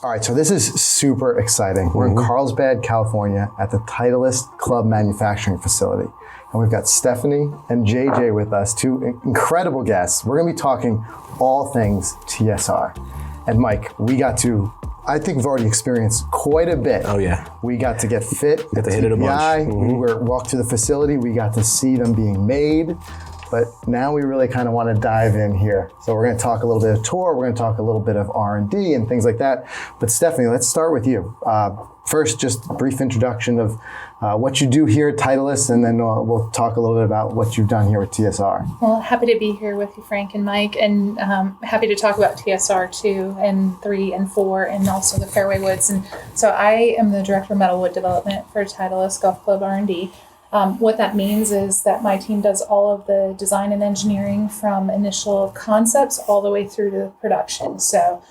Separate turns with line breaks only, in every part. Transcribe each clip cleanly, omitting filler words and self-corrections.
All right, so this is super exciting. We're in Carlsbad, California at the Titleist Club Manufacturing Facility. And we've got Stephanie and JJ with us, two incredible guests. We're gonna be talking all things TSR. And Mike, I think we've already experienced quite a bit.
Oh yeah.
We got to get fit
Got to hit it a bunch.
We walked to the facility, we got to see them being made. But now we really kind of want to dive in here. So we're going to talk a little bit of tour, we're going to talk a little bit of R&D and things like that. But Stephanie, let's start with you. First, just a brief introduction of what you do here at Titleist, and then we'll talk a little bit about what you've done here with TSR.
Well, happy to be here with you, Frank and Mike, and happy to talk about TSR 2 and 3 and 4 and also the fairway woods. And so I am the Director of Metal Wood Development for Titleist Golf Club R&D. What that means is that my team does all of the design and engineering from initial concepts all the way through to production. So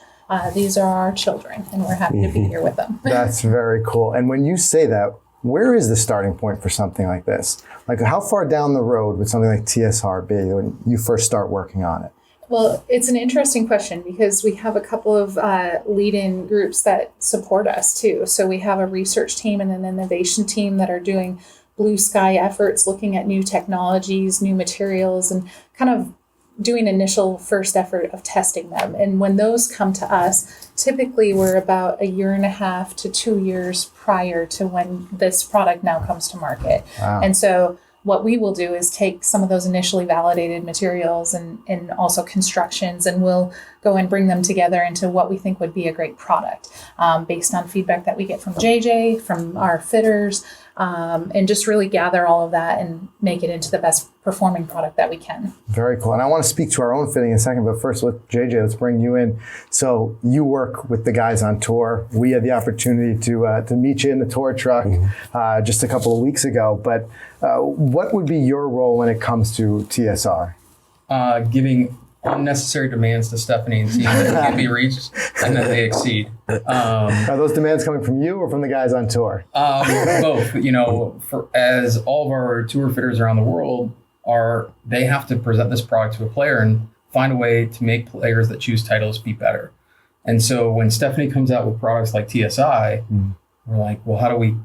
these are our children, and we're happy to be here with them.
That's very cool. And when you say that, where is the starting point for something like this? Like, how far down the road would something like TSR be when you first start working on it?
Well, it's an interesting question because we have a couple of lead-in groups that support us too. So we have a research team and an innovation team that are doing blue sky efforts, looking at new technologies, new materials, and kind of doing initial first effort of testing them. And when those come to us, typically we're about 1.5 to 2 years prior to when this product now comes to market.
Wow.
And so what we will do is take some of those initially validated materials and also constructions, and we'll go and bring them together into what we think would be a great product based on feedback that we get from JJ, from our fitters, and just really gather all of that and make it into the best performing product that we can.
Very cool. And I want to speak to our own fitting in a second, but first with JJ, let's bring you in. So you work with the guys on tour. We had the opportunity to meet you in the tour truck just a couple of weeks ago. But what would be your role when it comes to TSR?
Giving unnecessary demands to Stephanie and seeing that can be reached and that they exceed.
Are those demands coming from you or from the guys on tour?
Both. As all of our tour fitters around the world they have to present this product to a player and find a way to make players that choose Titleist be better. And so when Stephanie comes out with products like TSI, we're like, well,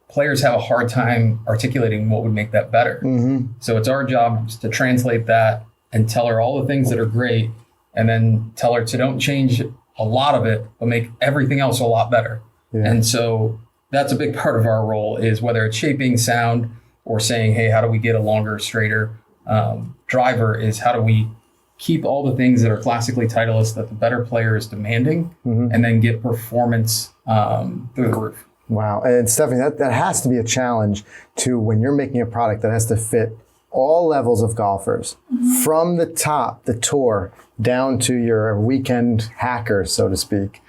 players have a hard time articulating what would make that better. So it's our job to translate that and tell her all the things that are great, and then tell her to don't change a lot of it, but make everything else a lot better. Yeah. And so that's a big part of our role, is whether it's shaping, sound, or saying, hey, how do we get a longer, straighter driver, is how do we keep all the things that are classically Titleist that the better player is demanding, and then get performance through the roof. Wow.
And Stephanie, that has to be a challenge too, when you're making a product that has to fit all levels of golfers, from the top, the tour, down to your weekend hackers, so to speak.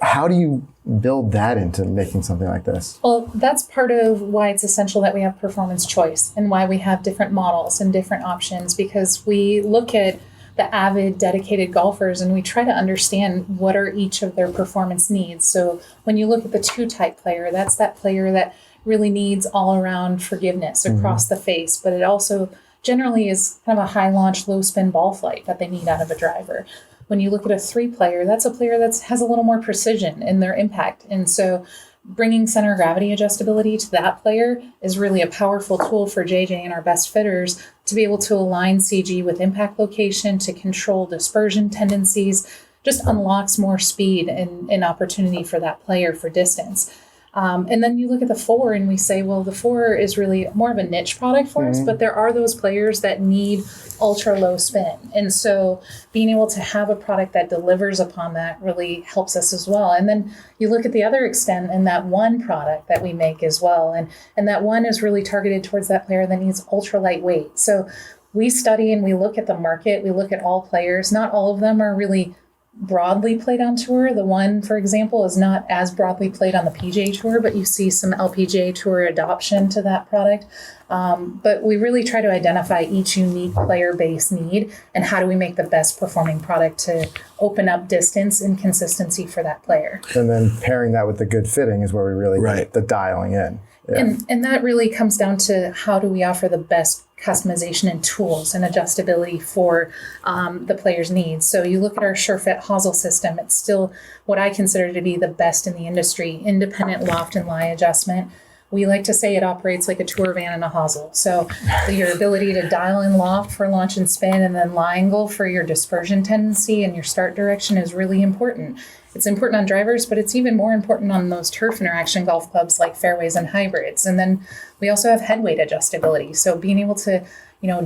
How do you build that into making something like this?
Well, that's part of why it's essential that we have performance choice and why we have different models and different options, because we look at the avid, dedicated golfers and we try to understand what are each of their performance needs. So when you look at the 2-type player, that's that player that really needs all-around forgiveness across the face, but it also generally is kind of a high launch, low spin ball flight that they need out of a driver. When you look at a 3-player, that's a player that has a little more precision in their impact. And so bringing center of gravity adjustability to that player is really a powerful tool for JJ and our best fitters to be able to align CG with impact location, to control dispersion tendencies, just unlocks more speed and opportunity for that player for distance. And then you look at the 4 and we say, well, the 4 is really more of a niche product for us, but there are those players that need ultra low spin. And so being able to have a product that delivers upon that really helps us as well. And then you look at the other extent and that 1 product that we make as well. And that 1 is really targeted towards that player that needs ultra lightweight. So we study and we look at the market, we look at all players. Not all of them are really broadly played on tour. The 1, for example, is not as broadly played on the PGA Tour, but you see some LPGA Tour adoption to that product. But we really try to identify each unique player base need and how do we make the best performing product to open up distance and consistency for that player.
And then pairing that with the good fitting is where we really get the dialing in.
Yeah. And that really comes down to how do we offer the best customization and tools and adjustability for the player's needs. So you look at our SureFit hosel system, it's still what I consider to be the best in the industry, independent loft and lie adjustment. We like to say it operates like a tour van and a hosel. So your ability to dial in loft for launch and spin and then lie angle for your dispersion tendency and your start direction is really important. It's important on drivers, but it's even more important on those turf interaction golf clubs like fairways and hybrids. And then we also have head weight adjustability. So being able to,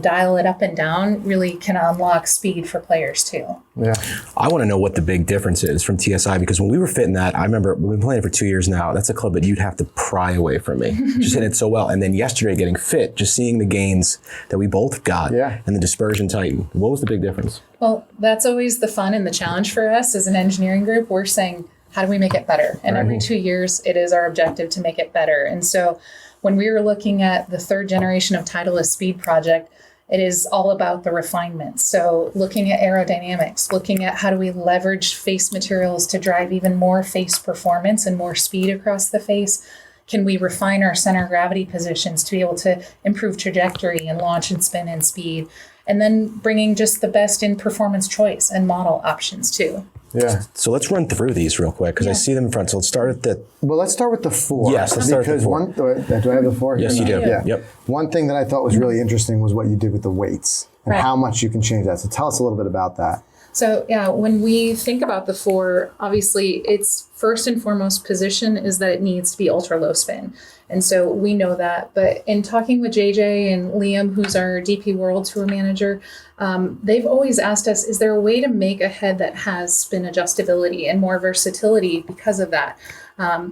dial it up and down really can unlock speed for players too.
Yeah.
I want to know what the big difference is from TSI, because when we were fitting that, I remember we've been playing it for 2 years now. That's a club that you'd have to pry away from me. Just hitting it so well. And then yesterday getting fit, just seeing the gains that we both got and the dispersion tighten. What was the big difference?
Well, that's always the fun and the challenge for us as an engineering group. We're saying, how do we make it better? And every 2 years, it is our objective to make it better. And so when we were looking at the third generation of Titleist Speed project, it is all about the refinement. So looking at aerodynamics, looking at how do we leverage face materials to drive even more face performance and more speed across the face? Can we refine our center of gravity positions to be able to improve trajectory and launch and spin and speed? And then bringing just the best in performance choice and model options too.
Yeah.
So let's run through these real quick because I see them in front. So let's start at the...
Well, let's start with the 4.
Yes, let's start with the 4.
Do I have the 4 here?
Yes, you do.
Yeah.
Yep.
One thing that I thought was really interesting was what you did with the weights and how much you can change that. So tell us a little bit about that.
So yeah, when we think about the 4, obviously its first and foremost position is that it needs to be ultra low spin. And so we know that, but in talking with JJ and Liam, who's our DP World Tour manager, they've always asked us, is there a way to make a head that has spin adjustability and more versatility because of that?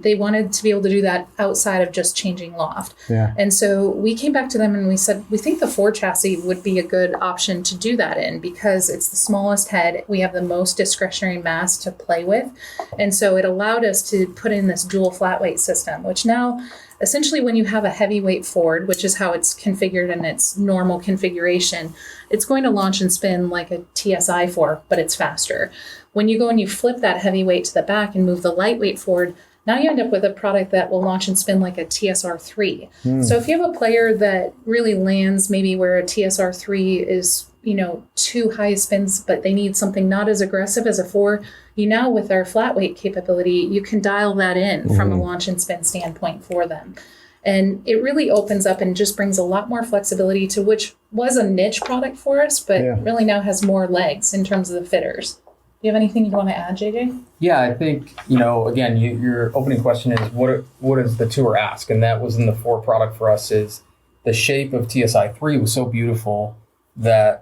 They wanted to be able to do that outside of just changing loft.
Yeah.
And so we came back to them and we said, we think the 4 chassis would be a good option to do that in because it's the smallest head. We have the most discretionary mass to play with. And so it allowed us to put in this dual flat weight system, which now essentially when you have a heavyweight Ford, which is how it's configured in its normal configuration, it's going to launch and spin like a TSI 4, but it's faster. When you go and you flip that heavyweight to the back and move the lightweight Ford, now you end up with a product that will launch and spin like a TSR 3. So if you have a player that really lands maybe where a TSR 3 is, too high spins, but they need something not as aggressive as a 4, you now with our flat weight capability, you can dial that in from a launch and spin standpoint for them. And it really opens up and just brings a lot more flexibility to which was a niche product for us, but really now has more legs in terms of the fitters. Do you have anything you want to add, JJ?
Yeah, I think, again, your opening question is what does the tour ask? And that was in the 4 product for us is the shape of TSI 3 was so beautiful that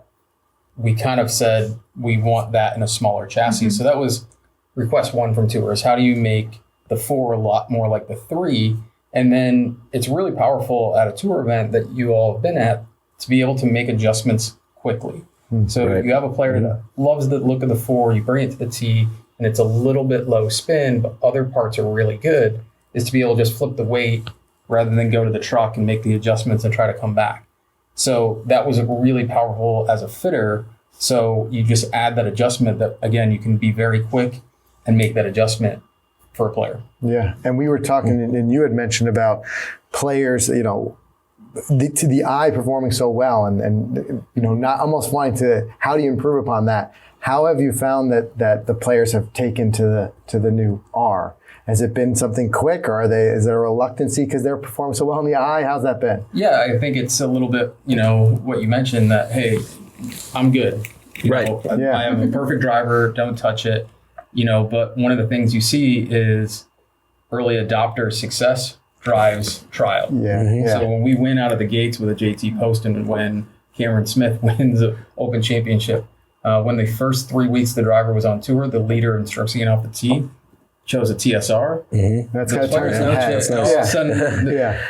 we kind of said we want that in a smaller chassis. So that was request 1 from tours. How do you make the 4 a lot more like the 3? And then it's really powerful at a tour event that you all have been at to be able to make adjustments quickly. So you have a player that loves the look of the 4, you bring it to the tee, and it's a little bit low spin, but other parts are really good, is to be able to just flip the weight rather than go to the truck and make the adjustments and try to come back. So that was really powerful as a fitter. So you just add that adjustment that, again, you can be very quick and make that adjustment for a player.
Yeah. And we were talking, and you had mentioned about players, to the eye performing so well and not almost wanting to, how do you improve upon that? How have you found that the players have taken to the new R? Has it been something quick, or is there a reluctancy because they're performing so well in the eye? How's that been?
Yeah, I think it's a little bit, what you mentioned that, hey, I'm good. I have a perfect driver, don't touch it. But one of the things you see is early adopter success drives trial. So when we win out of the gates with a JT Poston and when Cameron Smith wins an Open Championship, when the first 3 weeks the driver was on tour, the leader in strokes gained off the tee chose a TSR.
That's got to turn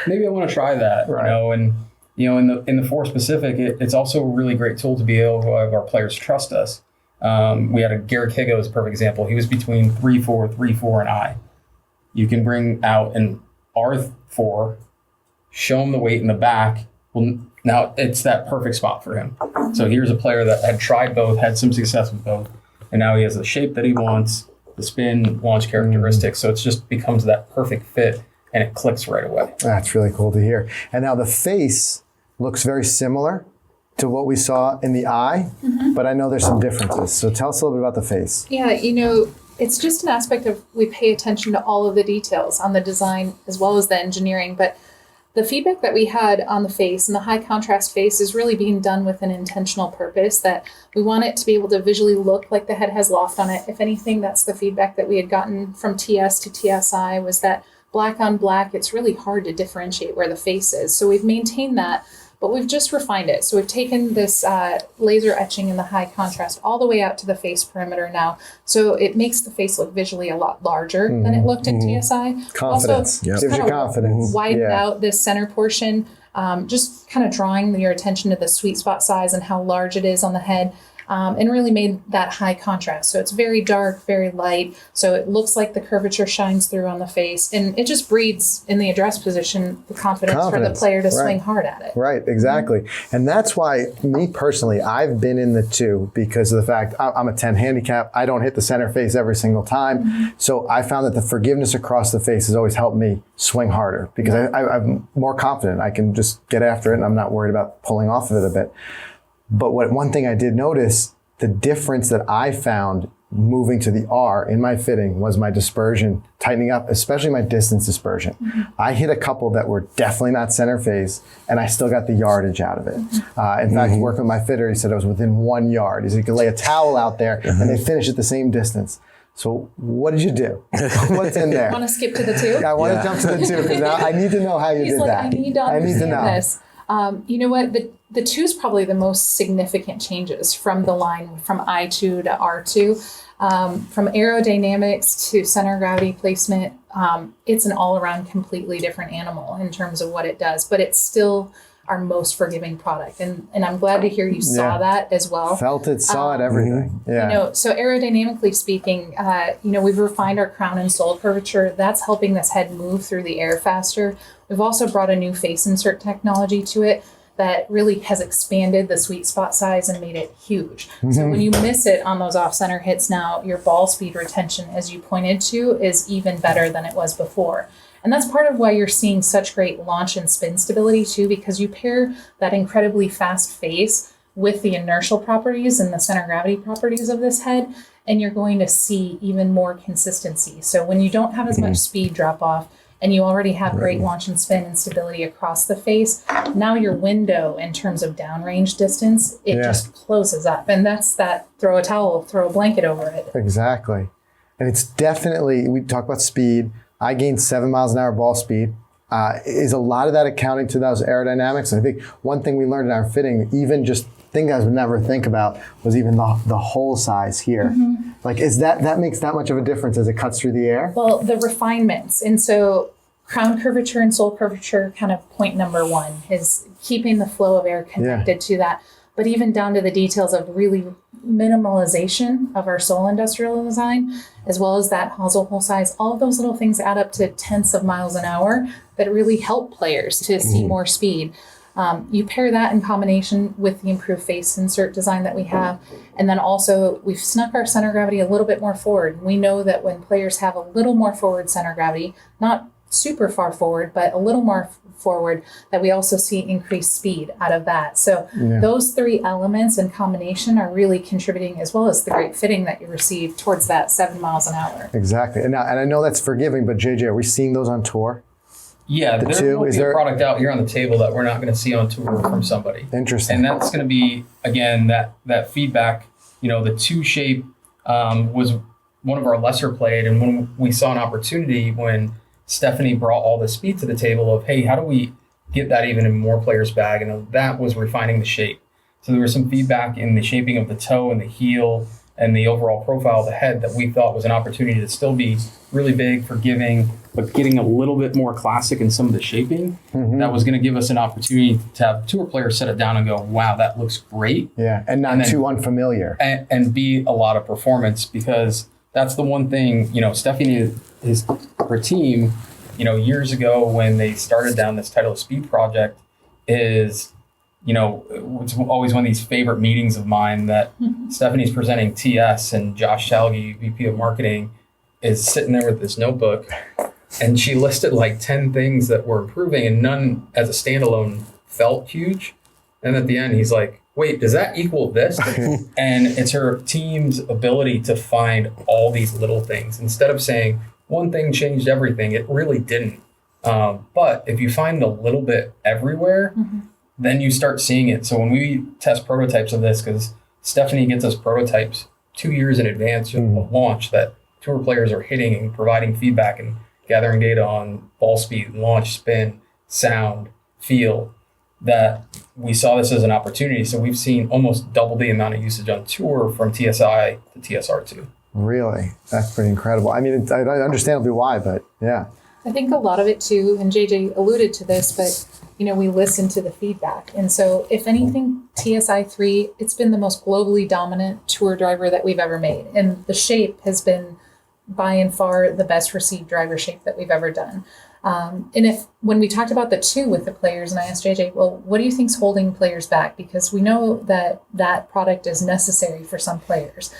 maybe I want to try that. And in the 4 specific, it's also a really great tool to be able to have our players trust us. We had a Garrick Higo as a perfect example. He was between 3-4, 3-4, and I. You can bring out an R4, show him the weight in the back. Well, now it's that perfect spot for him. So here's a player that had tried both, had some success with both, and now he has the shape that he wants, the spin, launch characteristics. So it just becomes that perfect fit, and it clicks right away.
That's really cool to hear. And now the face, looks very similar to what we saw in the eye, but I know there's some differences. So tell us a little bit about the face.
Yeah, it's just an aspect of we pay attention to all of the details on the design as well as the engineering. But the feedback that we had on the face and the high contrast face is really being done with an intentional purpose, that we want it to be able to visually look like the head has loft on it. If anything, that's the feedback that we had gotten from TS to TSI, was that black on black, it's really hard to differentiate where the face is. So we've maintained that, but we've just refined it. So we've taken this laser etching in the high contrast all the way out to the face perimeter now. So it makes the face look visually a lot larger than it looked in TSI.
Confidence.
Also,
Gives you confidence.
Widened out this center portion, just kind of drawing your attention to the sweet spot size and how large it is on the head. And really made that high contrast. So it's very dark, very light. So it looks like the curvature shines through on the face. And it just breeds in the address position the confidence for the player to swing hard at it.
Right, exactly. And that's why, me personally, I've been in the 2 because of the fact I'm a 10 handicap. I don't hit the center face every single time. So I found that the forgiveness across the face has always helped me swing harder because I'm more confident. I can just get after it and I'm not worried about pulling off of it a bit. But one thing I did notice, the difference that I found moving to the R in my fitting was my dispersion tightening up, especially my distance dispersion. I hit a couple that were definitely not center face, and I still got the yardage out of it. In fact, working with my fitter, he said I was within 1 yard. He said you could lay a towel out there and they finish at the same distance. So what did you do? What's in there?
Want to skip to the 2?
Yeah, I want to jump to the 2 because now I need to know how you did that.
I need to understand this. You know what? The 2 is probably the most significant changes from the line from I2 to R2. From aerodynamics to center gravity placement, it's an all-around completely different animal in terms of what it does, but it's still our most forgiving product. And I'm glad to hear you saw that as well.
Felt it, saw it, everything. Yeah.
So aerodynamically speaking, we've refined our crown and sole curvature. That's helping this head move through the air faster. We've also brought a new face insert technology to it that really has expanded the sweet spot size and made it huge. So when you miss it on those off-center hits now, your ball speed retention, as you pointed to, is even better than it was before. And that's part of why you're seeing such great launch and spin stability too, because you pair that incredibly fast face with the inertial properties and the center gravity properties of this head, and you're going to see even more consistency. So when you don't have as much speed drop off, and you already have great launch and spin and stability across the face, now your window in terms of downrange distance, it just closes up. And that's that throw a towel, throw a blanket over it.
Exactly. And it's definitely, we talk about speed. I gained 7 miles an hour ball speed. Is a lot of that accounting to those aerodynamics? And I think one thing we learned in our fitting, even just thing I would never think about, was even the hole size here. Like, is that makes that much of a difference as it cuts through the air?
Well, the refinements. And so crown curvature and sole curvature, kind of point number 1 is keeping the flow of air connected to that. But even down to the details of really minimalization of our sole industrial design, as well as that hosel hole size, all of those little things add up to tenths of miles an hour that really help players to see more speed. You pair that in combination with the improved face insert design that we have. And then also we've snuck our center gravity a little bit more forward. We know that when players have a little more forward center gravity, not super far forward, but a little more forward, that we also see increased speed out of that. So those 3 elements in combination are really contributing, as well as the great fitting that you receive, towards that 7 miles an hour.
Exactly. And I know that's forgiving, but JJ, are we seeing those on tour?
Yeah, there's a product out here on the table that we're not going to see on tour from somebody.
Interesting.
And that's going to be, again, that feedback. The 2 shape was one of our lesser played. And when we saw an opportunity, when Stephanie brought all the speed to the table of, hey, how do we get that even in more players' bag? And that was refining the shape. So there was some feedback in the shaping of the toe and the heel and the overall profile of the head that we thought was an opportunity to still be really big, forgiving, but getting a little bit more classic in some of the shaping. That was going to give us an opportunity to have tour players set it down and go, wow, that looks great.
Yeah, and not too unfamiliar.
And be a lot of performance, because that's the one thing, Stephanie, her team, years ago when they started down this Titleist Speed project, is, it's always one of these favorite meetings of mine that Stephanie's presenting TS, and Josh Shalgi, VP of Marketing, is sitting there with this notebook, and she listed like 10 things that were improving, and none as a standalone felt huge. And at the end, he's like, wait, does that equal this? And it's her team's ability to find all these little things. Instead of saying one thing changed everything, it really didn't. But if you find a little bit everywhere, then you start seeing it. So when we test prototypes of this, because Stephanie gets us prototypes 2 years in advance of launch that tour players are hitting and providing feedback and gathering data on ball speed, launch, spin, sound, feel, that we saw this as an opportunity. So we've seen almost double the amount of usage on tour from TSI to TSR2.
Really? That's pretty incredible. I mean, I understandably why, but yeah.
I think a lot of it too, and JJ alluded to this, but we listen to the feedback. And so if anything, TSI3, it's been the most globally dominant tour driver that we've ever made. And the shape has been by and far the best received driver shape that we've ever done. And when we talked about the 2 with the players, and I asked JJ, well, what do you think's holding players back? Because we know that product is necessary for some players.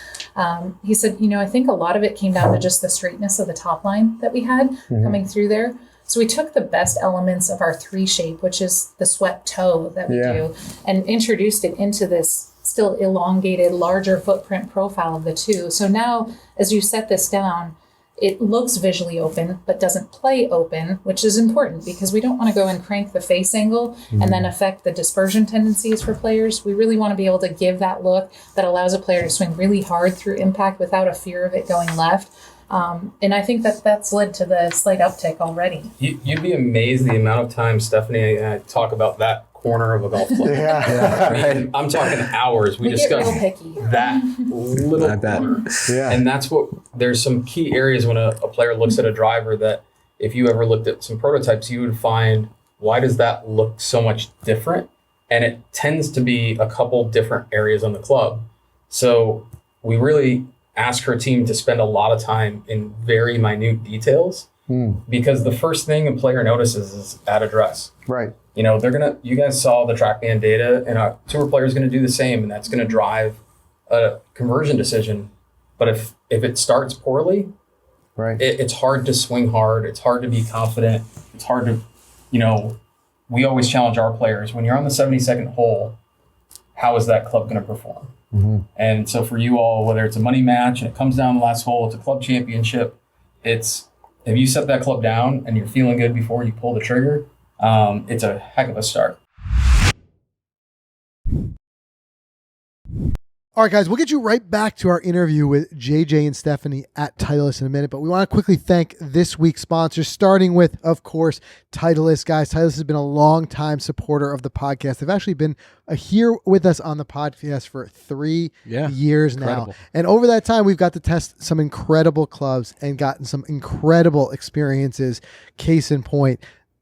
He said, I think a lot of it came down to just the straightness of the top line that we had coming through there. So we took the best elements of our 3 shape, which is the swept toe that we do, and introduced it into this still elongated, larger footprint profile of the 2. So now, as you set this down, it looks visually open, but doesn't play open, which is important because we don't want to go and crank the face angle and then affect the dispersion tendencies for players. We really want to be able to give that look that allows a player to swing really hard through impact without a fear of it going left. And I think that's led to the slight uptick already.
You'd be amazed the amount of time Stephanie and I talk about that corner of a golf club. I'm talking hours. We discuss that little corner. And that's there's some key areas when a player looks at a driver that if you ever looked at some prototypes, you would find, why does that look so much different? And it tends to be a couple different areas on the club. So we really ask her team to spend a lot of time in very minute details because the first thing a player notices is at address.
Right.
You guys saw the TrackMan data, and a tour player is going to do the same, and that's going to drive a conversion decision. But if it starts poorly, right, it's hard to swing hard. It's hard to be confident. It's hard to, we always challenge our players, when you're on the 72nd hole, how is that club going to perform? And so for you all, whether it's a money match and it comes down the last hole, it's a club championship, if you set that club down and you're feeling good before you pull the trigger, it's a heck of a start.
All right, guys, we'll get you right back to our interview with JJ and Stephanie at Titleist in a minute, but we want to quickly thank this week's sponsors, starting with, of course, Titleist. Guys, Titleist has been a long-time supporter of the podcast. They've actually been here with us on the podcast for 3 years now. And over that time, we've got to test some incredible clubs and gotten some incredible experiences. Case in point,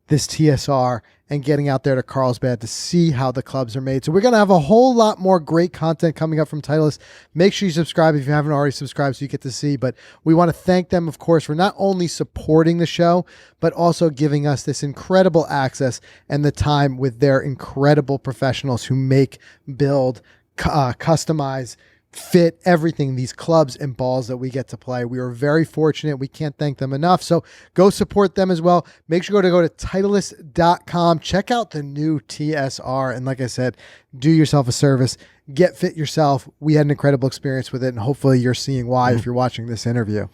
this TSR, and getting out there to Carlsbad to see how the clubs are made. So we're going to have a whole lot more great content coming up from Titleist. Make sure you subscribe if you haven't already subscribed so you get to see. But we want to thank them, of course, for not only supporting the show, but also giving us this incredible access and the time with their incredible professionals who make, build, customize, fit everything, these clubs and balls that we get to play. We are very fortunate. We can't thank them enough. So go support them as well. Make sure to go to Titleist.com. Check out the new TSR. And like I said, do yourself a service. Get fit yourself. We had an incredible experience with it, and hopefully you're seeing why if you're watching this interview.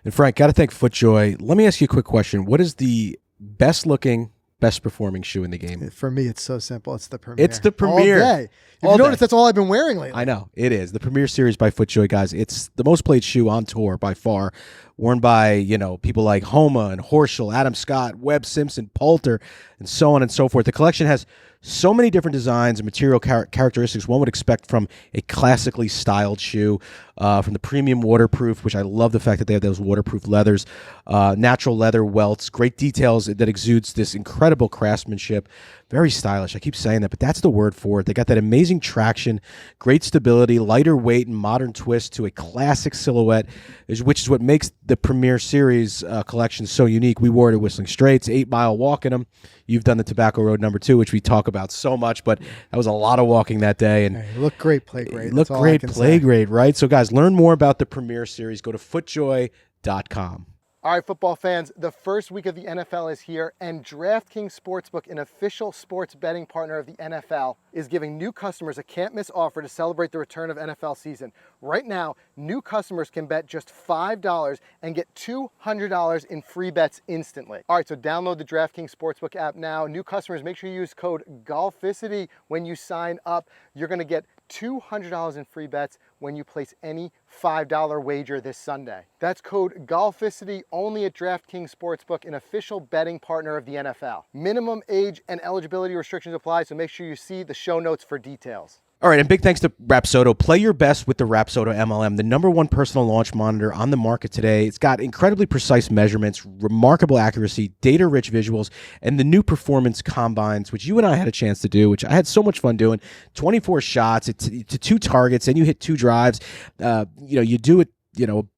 And Frank, got to thank FootJoy. Let me ask you a quick question. What is the best looking, best performing shoe in the game?
For me, it's so simple. It's the Premier.
It's the Premier.
All day. If you notice, that's all I've been wearing lately.
I know. It is. The Premier Series by FootJoy, guys. It's the most played shoe on tour by far. Worn by, people like Homa and Horschel, Adam Scott, Webb Simpson, Poulter, and so on and so forth. The collection has so many different designs and material characteristics one would expect from a classically styled shoe, from the premium waterproof, which I love the fact that they have those waterproof leathers, natural leather welts, great details that exudes this incredible craftsmanship. Very stylish. I keep saying that, but that's the word for it. They got that amazing traction, great stability, lighter weight, and modern twist to a classic silhouette, which is what makes the Premier Series collection so unique. We wore it at Whistling Straits, 8 Mile walk in them. You've done the Tobacco Road #2, which we talk about so much, but that was a lot of walking that day. And
look great, play great.
Look great, play great, right? So, guys, learn more about the Premier Series. Go to FootJoy.com.
All right, football fans, the first week of the NFL is here, and DraftKings Sportsbook, an official sports betting partner of the NFL, is giving new customers a can't-miss offer to celebrate the return of NFL season. Right now, new customers can bet just $5 and get $200 in free bets instantly. All right, so download the DraftKings Sportsbook app now. New customers, make sure you use code Golficity when you sign up. You're going to get $200 in free bets when you place any $5 wager this Sunday. That's code Golficity only at DraftKings Sportsbook, an official betting partner of the NFL. Minimum age and eligibility restrictions apply, so make sure you see the show notes for details.
All right, and big thanks to Rapsodo. Play your best with the Rapsodo MLM, the #1 personal launch monitor on the market today. It's got incredibly precise measurements, remarkable accuracy, data-rich visuals, and the new performance combines, which you and I had a chance to do, which I had so much fun doing. 24 shots to 2 targets, and you hit 2 drives. You do it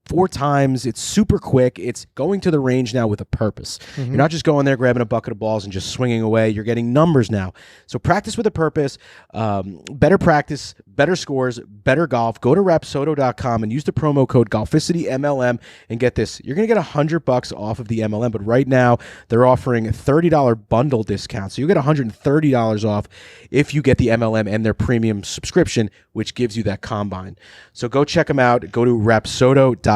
4 times. It's super quick. It's going to the range now with a purpose. You're not just going there, grabbing a bucket of balls and just swinging away. You're getting numbers now. So practice with a purpose. Better practice, better scores, better golf. Go to Rapsodo.com and use the promo code Golficity MLM and get this. You're going to get $100 off of the MLM, but right now they're offering a $30 bundle discount. So you get $130 off if you get the MLM and their premium subscription, which gives you that combine. So go check them out. Go to Rapsodo.com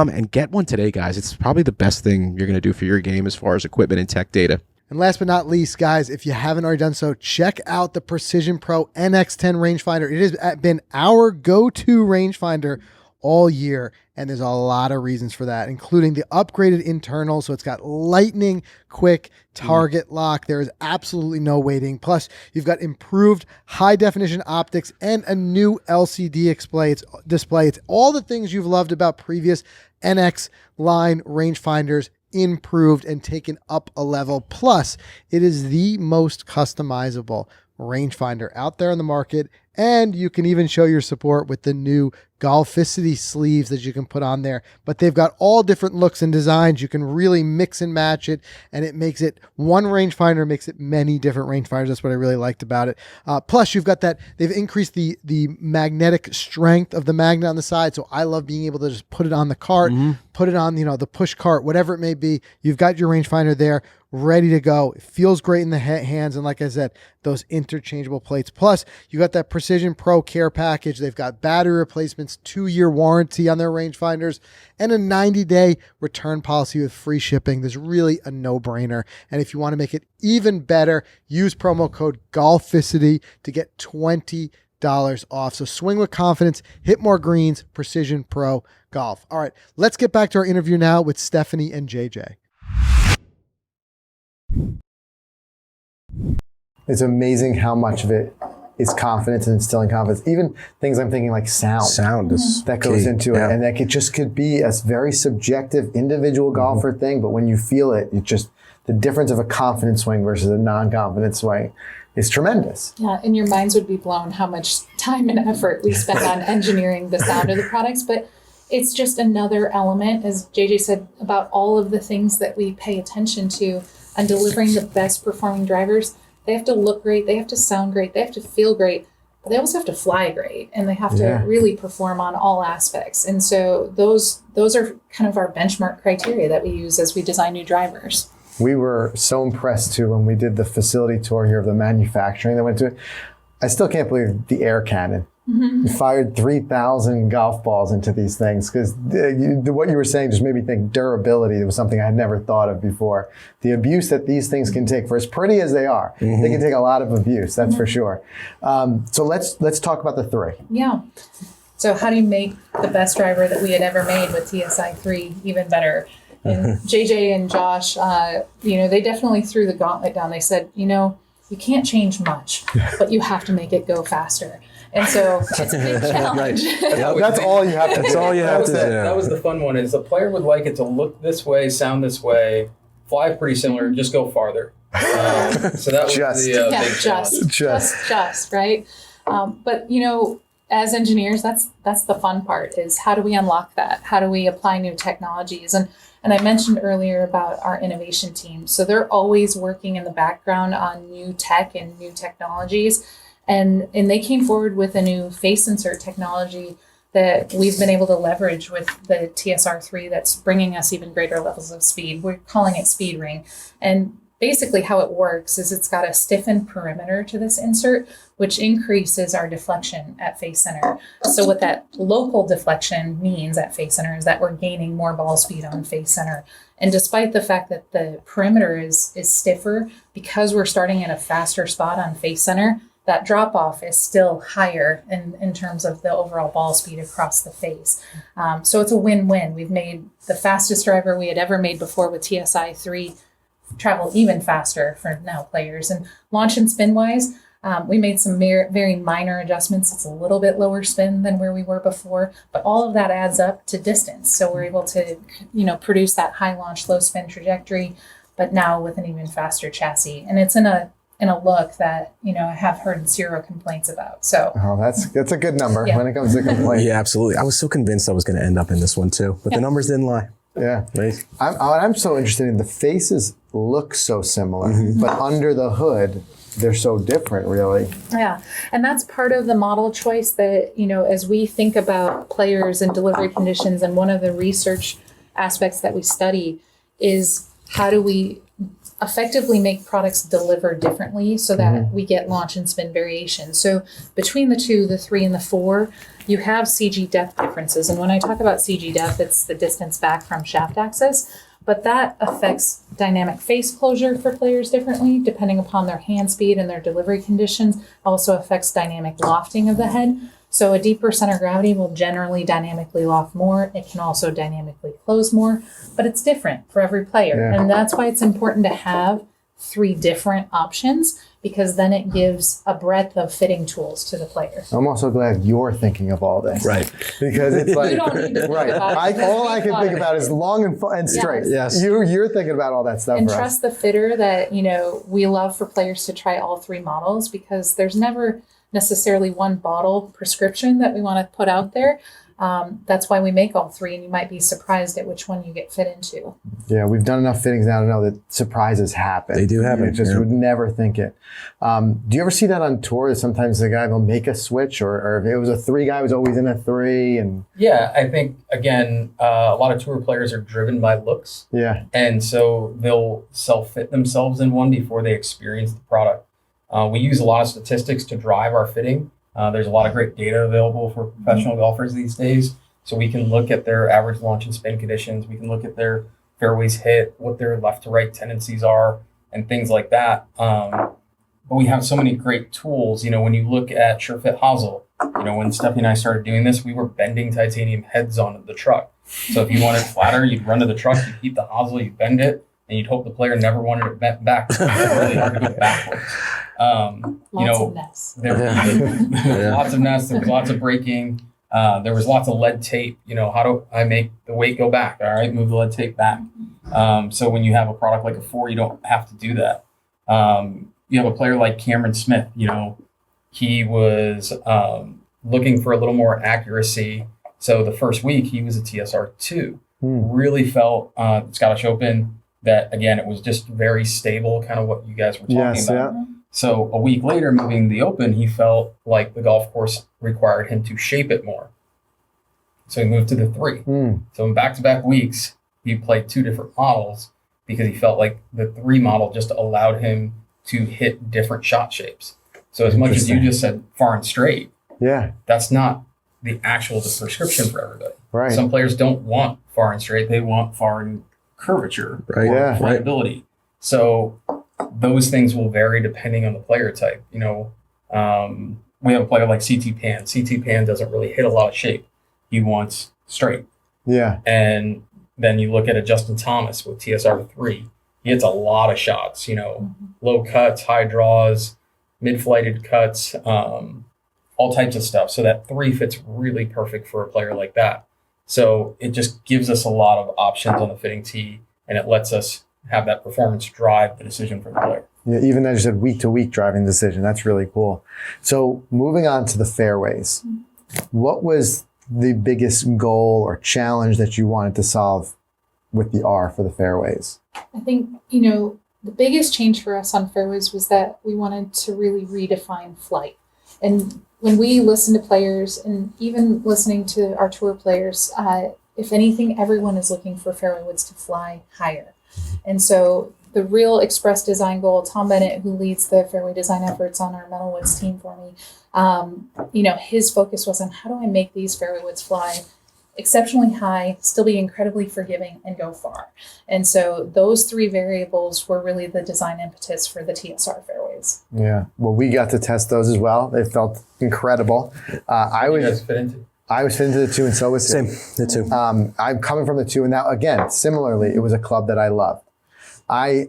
and get one today, guys. It's probably the best thing you're going to do for your game as far as equipment and tech data.
And last but not least, guys, if you haven't already done so, check out the Precision Pro NX10 rangefinder. It has been our go-to rangefinder all year, and there's a lot of reasons for that, including the upgraded internal, so it's got lightning quick target lock. There is absolutely no waiting. Plus, you've got improved high-definition optics and a new LCD display. It's all the things you've loved about previous NX line rangefinders improved and taken up a level. Plus, it is the most customizable rangefinder out there in the market, and you can even show your support with the new Golficity sleeves that you can put on there. But they've got all different looks and designs. You can really mix and match it, and it makes it one rangefinder, makes it many different rangefinders. That's what I really liked about it. Plus, you've got that they've increased the magnetic strength of the magnet on the side. So I love being able to just put it on the cart, put it on the push cart, whatever it may be. You've got your rangefinder there, ready to go. It feels great in the hands, and like I said, those interchangeable plates. Plus, you got that Precision Pro Care package. They've got battery replacements, 2-year warranty on their rangefinders, and a 90-day return policy with free shipping. There's really a no-brainer. And if you want to make it even better, use promo code Golficity to get $20 off. So swing with confidence, hit more greens, Precision Pro Golf. All right, let's get back to our interview now with Stephanie and JJ.
It's amazing how much of it is confidence and instilling confidence. Even things I'm thinking like sound
is
that goes
key.
into it. And that could be a very subjective individual golfer thing, but when you feel it, the difference of a confident swing versus a non-confident swing is tremendous.
Yeah, and your minds would be blown how much time and effort we spend on engineering the sound of the products. But it's just another element, as JJ said, about all of the things that we pay attention to on delivering the best performing drivers. They have to look great, they have to sound great, they have to feel great, but they also have to fly great, and they have to really perform on all aspects. And so those are kind of our benchmark criteria that we use as we design new drivers.
We were so impressed too when we did the facility tour here of the manufacturing that went to it. I still can't believe the air cannon. You fired 3,000 golf balls into these things, because what you were saying just made me think durability. It was something I had never thought of before. The abuse that these things can take, for as pretty as they are, they can take a lot of abuse, that's for sure. So let's talk about the 3.
Yeah. So how do you make the best driver that we had ever made with TSI 3 even better? And JJ and Josh, they definitely threw the gauntlet down. They said, you can't change much, but you have to make it go faster. And so it's a big challenge.
That's all you have to do.
That's all you have to do.
That was the fun one, is the player would like it to look this way, sound this way, fly pretty similar, just go farther. So that was big challenge.
Just, right? But, as engineers, that's the fun part, is how do we unlock that? How do we apply new technologies? And I mentioned earlier about our innovation team. So they're always working in the background on new tech and new technologies. And they came forward with a new face sensor technology that we've been able to leverage with the TSR3 that's bringing us even greater levels of speed. We're calling it Speed Ring. And basically how it works is it's got a stiffened perimeter to this insert, which increases our deflection at face center. So what that local deflection means at face center is that we're gaining more ball speed on face center. And despite the fact that the perimeter is stiffer, because we're starting at a faster spot on face center, that drop off is still higher in terms of the overall ball speed across the face. So it's a win-win. We've made the fastest driver we had ever made before with TSI 3 travel even faster for now players. And launch and spin wise, we made some very minor adjustments. It's a little bit lower spin than where we were before, but all of that adds up to distance. So we're able to, produce that high launch, low spin trajectory, but now with an even faster chassis. And it's in a look that, I have heard 0 complaints about. So
that's a good number when it comes to complaints.
Yeah, absolutely. I was so convinced I was going to end up in this one too, but the numbers didn't lie.
Yeah.
Right.
I'm so interested in the faces look so similar, but under the hood, they're so different, really.
Yeah. And that's part of the model choice that, as we think about players and delivery conditions, and one of the research aspects that we study is how do we effectively make products deliver differently so that we get launch and spin variation. So between the 2, the 3, and the 4, you have CG depth differences. And when I talk about CG depth, it's the distance back from shaft axis, but that affects dynamic face closure for players differently depending upon their hand speed and their delivery conditions. Also affects dynamic lofting of the head. So a deeper center of gravity will generally dynamically loft more. It can also dynamically close more, but it's different for every player.
Yeah.
And that's why it's important to have 3 different options, because then it gives a breadth of fitting tools to the player.
I'm also glad you're thinking of all this.
Right.
Because it's like,
You don't need to think about it.
all I can think about is long and straight.
Yes.
You're thinking about all that stuff
And
for us.
trust the fitter that, we love for players to try all 3 models, because there's never necessarily one bottle prescription that we want to put out there. That's why we make all 3, and you might be surprised at which one you get fit into.
Yeah, we've done enough fittings now to know that surprises happen.
They do happen.
You just would never think it. Do you ever see that on tour? Sometimes the guy will make a switch, or if it was a 3 guy, was always in a 3, and
Yeah, I think, again, a lot of tour players are driven by looks.
yeah,
And so they'll self-fit themselves in one before they experience the product. We use a lot of statistics to drive our fitting. There's a lot of great data available for professional golfers these days. So we can look at their average launch and spin conditions. We can look at their fairways hit, what their left to right tendencies are, and things like that. But we have so many great tools. When you look at SureFit hosel, when Stephanie and I started doing this, we were bending titanium heads on the truck. So if you wanted flatter, you'd run to the truck, you'd keep the hosel, you'd bend it, and you'd hope the player never wanted it bent back. It's really hard to go backwards.
Lots of mess.
There was lots of mess. There was lots of breaking. There was lots of lead tape. How do I make the weight go back? All right, move the lead tape back. So when you have a product like a 4, you don't have to do that. You have a player like Cameron Smith. He was looking for a little more accuracy. So the first week he was a TSR 2. Really felt Scottish Open that, again, it was just very stable, kind of what you guys were talking about.
Yeah.
So a week later, moving to the Open, he felt like the golf course required him to shape it more. So he moved to the 3. So in back-to-back weeks, he played 2 different models because he felt like the 3 model just allowed him to hit different shot shapes. So as much as you just said far and straight, that's not the prescription for everybody.
Right.
Some players don't want far and straight. They want far and curvature or flyability. So those things will vary depending on the player type. We have a player like CT Pan. CT Pan doesn't really hit a lot of shape. He wants straight.
Yeah.
And then you look at a Justin Thomas with TSR 3. He hits a lot of shots, low cuts, high draws, mid-flighted cuts, all types of stuff. So that 3 fits really perfect for a player like that. So it just gives us a lot of options on the fitting tee, and it lets us have that performance drive the decision for the player.
Yeah, even as you said, week to week driving decision. That's really cool. So moving on to the fairways, what was the biggest goal or challenge that you wanted to solve with the R for the fairways?
I think, the biggest change for us on fairways was that we wanted to really redefine flight. And when we listen to players, and even listening to our tour players, if anything, everyone is looking for fairway woods to fly higher. And so the real express design goal, Tom Bennett, who leads the fairway design efforts on our Metal Woods team for me, his focus was on how do I make these fairway woods fly exceptionally high, still be incredibly forgiving, and go far. And so those three variables were really the design impetus for the TSR fairways.
Yeah. Well, we got to test those as well. They felt incredible. I was fit into the 2, and so was
Same, the 2.
I'm coming from the 2, and now again, similarly, it was a club that I loved. I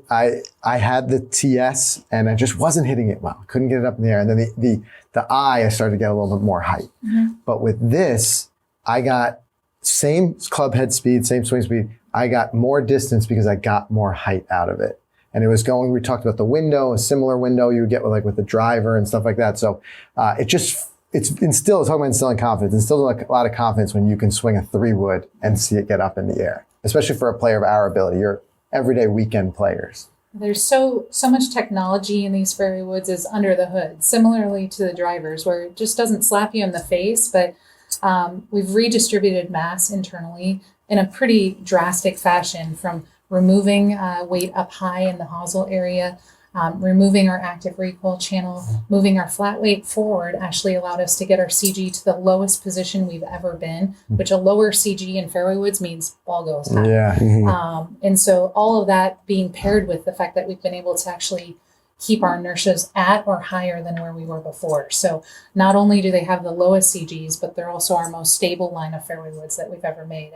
had the TS, and I just wasn't hitting it well. Couldn't get it up in the air. And then the I started to get a little bit more height. Mm-hmm. But with this, I got same club head speed, same swing speed. I got more distance because I got more height out of it. And it was going, we talked about the window, a similar window you would get with the driver and stuff like that. So it's talking about instilling confidence. Instilling a lot of confidence when you can swing a 3-wood and see it get up in the air, especially for a player of our ability. You're everyday weekend players.
There's so much technology in these fairway woods is under the hood, similarly to the drivers, where it just doesn't slap you in the face, but we've redistributed mass internally in a pretty drastic fashion, from removing weight up high in the hosel area, removing our active recoil channel, moving our flat weight forward actually allowed us to get our CG to the lowest position we've ever been, which a lower CG in fairway woods means ball goes high.
Yeah.
Mm-hmm. And so all of that being paired with the fact that we've been able to actually keep our inertias at or higher than where we were before. So not only do they have the lowest CGs, but they're also our most stable line of fairway woods that we've ever made.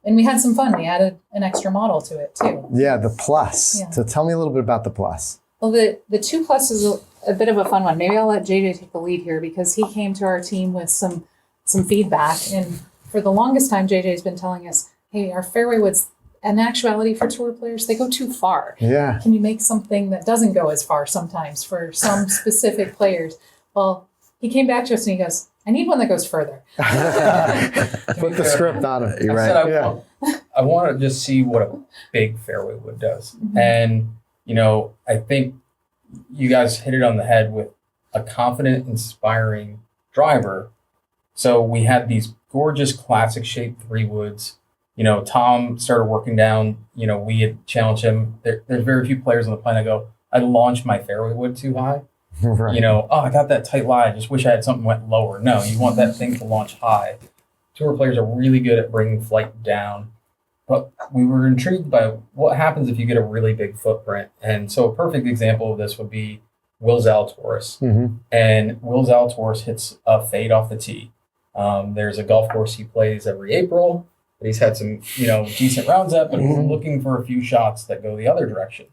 And we had some fun. We added an extra model to it too.
Yeah, the Plus.
Yeah.
So tell me a little bit about the Plus.
Well, the 2 Plus is a bit of a fun one. Maybe I'll let JJ take the lead here, because he came to our team with some feedback. And for the longest time, JJ's been telling us, hey, our fairway woods, in actuality for tour players, they go too far.
Yeah.
Can you make something that doesn't go as far sometimes for some specific players? Well, he came back to us and he goes, I need one that goes further.
Put the script on it. You're
I
right.
said I want to just see what a big fairway wood does. Mm-hmm. And, I think you guys hit it on the head with a confident, inspiring driver. So we had these gorgeous classic shaped 3 woods. Tom started working down, we had challenged him. There's very few players on the planet go, I launched my fairway wood too high. Right. I got that tight lie. I just wish I had something went lower. No, you want that thing to launch high. Tour players are really good at bringing flight down. But we were intrigued by what happens if you get a really big footprint. And so a perfect example of this would be Will Zalatoris. Mm-hmm. And Will Zalatoris hits a fade off the tee. There's a golf course he plays every April that he's had some, decent rounds at, but he's looking for a few shots that go the other direction.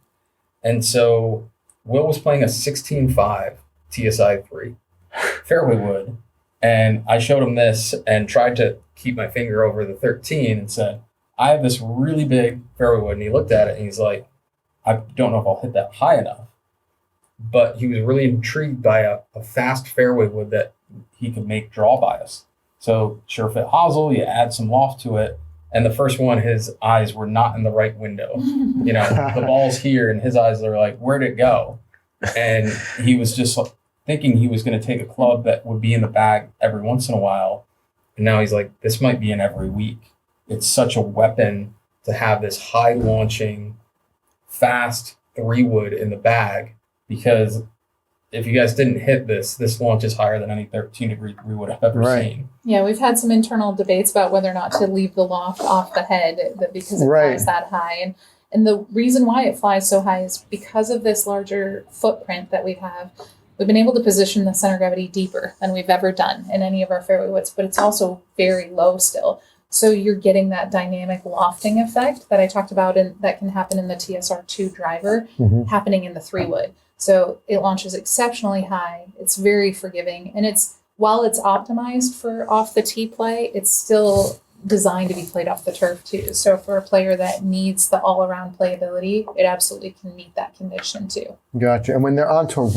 And so Will was playing a 16.5 TSI 3 fairway wood. And I showed him this and tried to keep my finger over the 13 and said, I have this really big fairway wood. And he looked at it and he's like, I don't know if I'll hit that high enough. But he was really intrigued by a fast fairway wood that he could make draw bias. So sure fit hosel, you add some loft to it. And the first one, his eyes were not in the right window. The ball's here and his eyes are like, where'd it go? And he was just thinking he was going to take a club that would be in the bag every once in a while. And now he's like, this might be in every week. It's such a weapon to have this high launching, fast 3-wood in the bag, because if you guys didn't hit this launches higher than any 13-degree 3-wood I've ever seen. Yeah,
we've had some internal debates about whether or not to leave the loft off the head because it flies that high. And the reason why it flies so high is because of this larger footprint that we have. We've been able to position the center of gravity deeper than we've ever done in any of our fairway woods, but it's also very low still. So you're getting that dynamic lofting effect that I talked about that can happen in the TSR2 driver, happening in the 3-wood. So it launches exceptionally high. It's very forgiving. And while it's optimized for off the tee play, it's still designed to be played off the turf too. So for a player that needs the all-around playability, it absolutely can meet that condition too. Gotcha. And when they're on tour,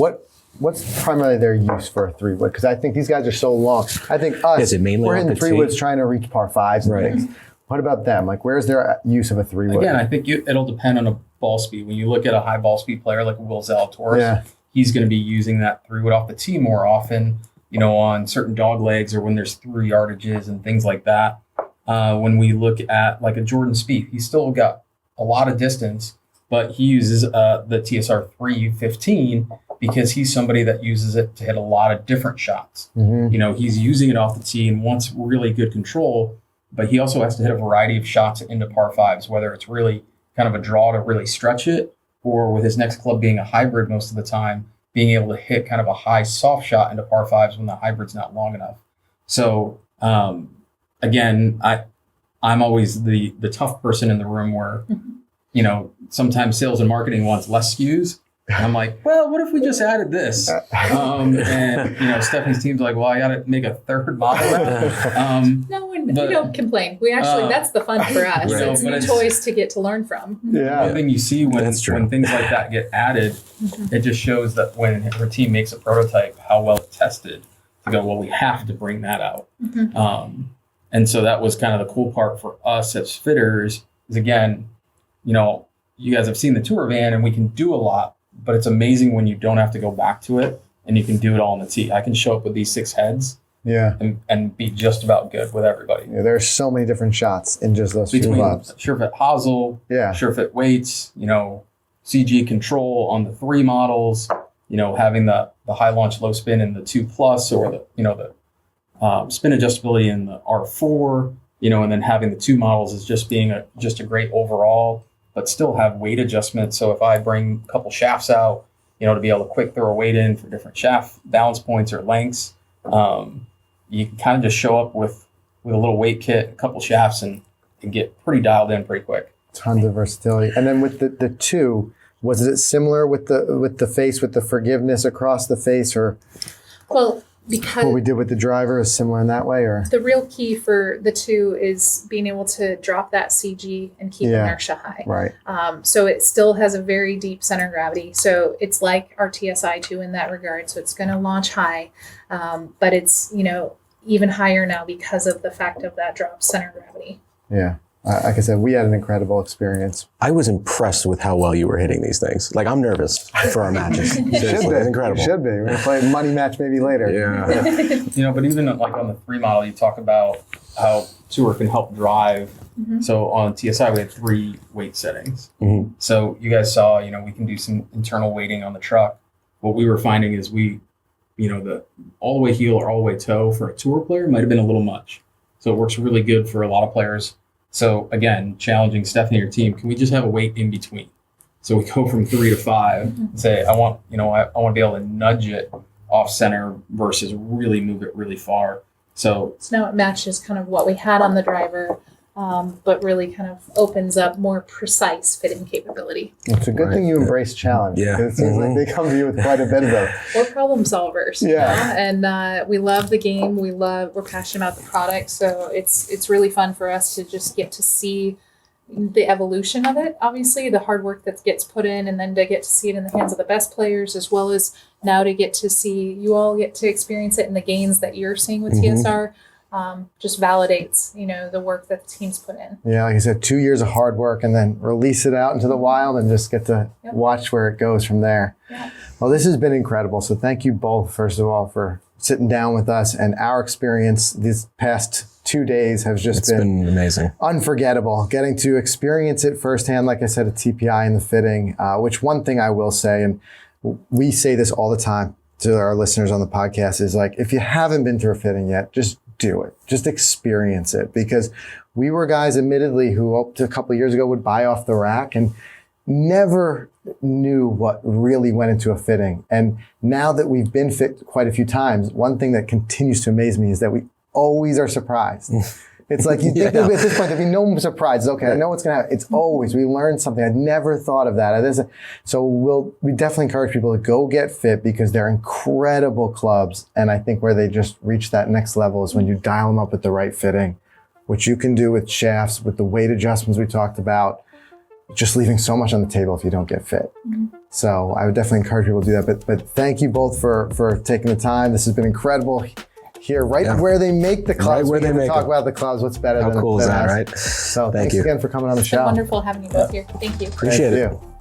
what's primarily their use for a 3-wood? Because I think these guys are so long. I think us, we're in 3-woods trying to reach par 5s and things. What about them? Like, where's their use of a 3-wood?
Again, I think it'll depend on a ball speed. When you look at a high ball speed player like Will Zalatoris, he's going to be using that 3-wood off the tee more often. on certain dog legs or when there's through yardages and things like that. When we look at like a Jordan Spieth, he's still got a lot of distance, but he uses the TSR 315 because he's somebody that uses it to hit a lot of different shots. He's using it off the tee and wants really good control, but he also has to hit a variety of shots into par fives, whether it's really kind of a draw to really stretch it, or with his next club being a hybrid most of the time, being able to hit kind of a high soft shot into par fives when the hybrid's not long enough. So again, I'm always the tough person in the room where, sometimes sales and marketing wants less SKUs. And I'm like, well, what if we just added this? And Stephanie's team's like, well, I got to make a third model now.
No, we don't complain. We actually, that's the fun for us.
Right.
It's new toys to get to learn from.
Yeah.
One thing you see when things like that get added, it just shows that when her team makes a prototype, how well it's tested. To go, well, we have to bring that out. And so that was kind of the cool part for us as fitters is, again, you guys have seen the tour van and we can do a lot, but it's amazing when you don't have to go back to it and you can do it all on the tee. I can show up with these 6 heads and be just about good with everybody.
Yeah, there's so many different shots in just those few clubs.
SureFit hosel, SureFit weights, CG control on the 3 models, having the high launch, low spin in the 2+ or the spin adjustability in the R4, and then having the 2 models is just being just a great overall, but still have weight adjustment. So if I bring a couple shafts out, to be able to quick throw a weight in for different shaft balance points or lengths, you can kind of just show up with a little weight kit, a couple shafts, and get pretty dialed in pretty quick.
Tons of versatility. And then with the 2, was it similar with the face, with the forgiveness across the face, or?
Well, because
what we did with the driver is similar in that way, or?
The real key for the 2 is being able to drop that CG and keep inertia high.
Right.
So it still has a very deep center of gravity. So it's like our TSI 2 in that regard. So it's going to launch high, but it's, even higher now because of the fact of that drop center of gravity.
Yeah. Like I said, we had an incredible experience.
I was impressed with how well you were hitting these things. Like, I'm nervous for our matches. Seriously, it's incredible.
You should be. We're going to play a money match maybe later.
Yeah.
But even like on the 3 model, you talk about how tour can help drive. So on TSI, we had 3 weight settings. So you guys saw, we can do some internal weighting on the truck. What we were finding is the all the way heel or all the way toe for a tour player might have been a little much. So it works really good for a lot of players. So again, challenging Stephanie and her team, can we just have a weight in between? So we go from 3 to 5 and say, I want to be able to nudge it off center versus really move it really far. So
now it matches kind of what we had on the driver, but really kind of opens up more precise fitting capability.
It's a good thing you embrace challenge.
Yeah.
It seems like they come to you with quite a bit of them.
We're problem solvers.
Yeah.
And we love the game. We're passionate about the product. So it's really fun for us to just get to see the evolution of it. Obviously, the hard work that gets put in, and then to get to see it in the hands of the best players, as well as now to get to see you all get to experience it in the gains that you're seeing with TSR. Just validates, the work that the team's put in. Yeah,
like I said, 2 years of hard work and then release it out into the wild and just get to watch where it goes from there.
Yeah.
Well, this has been incredible. So thank you both, first of all, for sitting down with us. And our experience these past 2 days has just been
amazing.
Unforgettable. Getting to experience it firsthand, like I said, at TPI and the fitting, which one thing I will say, and we say this all the time to our listeners on the podcast, is like, if you haven't been through a fitting yet, just do it. Just experience it, because we were guys, admittedly, who up to a couple of years ago would buy off the rack and never knew what really went into a fitting. And now that we've been fit quite a few times, one thing that continues to amaze me is that we always are surprised. It's like you think at this point there'd be no surprises. Okay, I know what's going to happen. It's always, we learned something. I never thought of that. So we definitely encourage people to go get fit, because they're incredible clubs. And I think where they just reach that next level is when you dial them up with the right fitting, which you can do with shafts, with the weight adjustments we talked about, just leaving so much on the table if you don't get fit. So I would definitely encourage people to do that. But thank you both for taking the time. This has been incredible. Here, where they make the clubs.
Right where they make
talk
them.
about the clubs. What's better than
How cool is that,
us.
right?
So
Thank
thanks
you
again for coming on the
It's
show.
been wonderful having you both here. Thank you.
Appreciate it.
Thank you.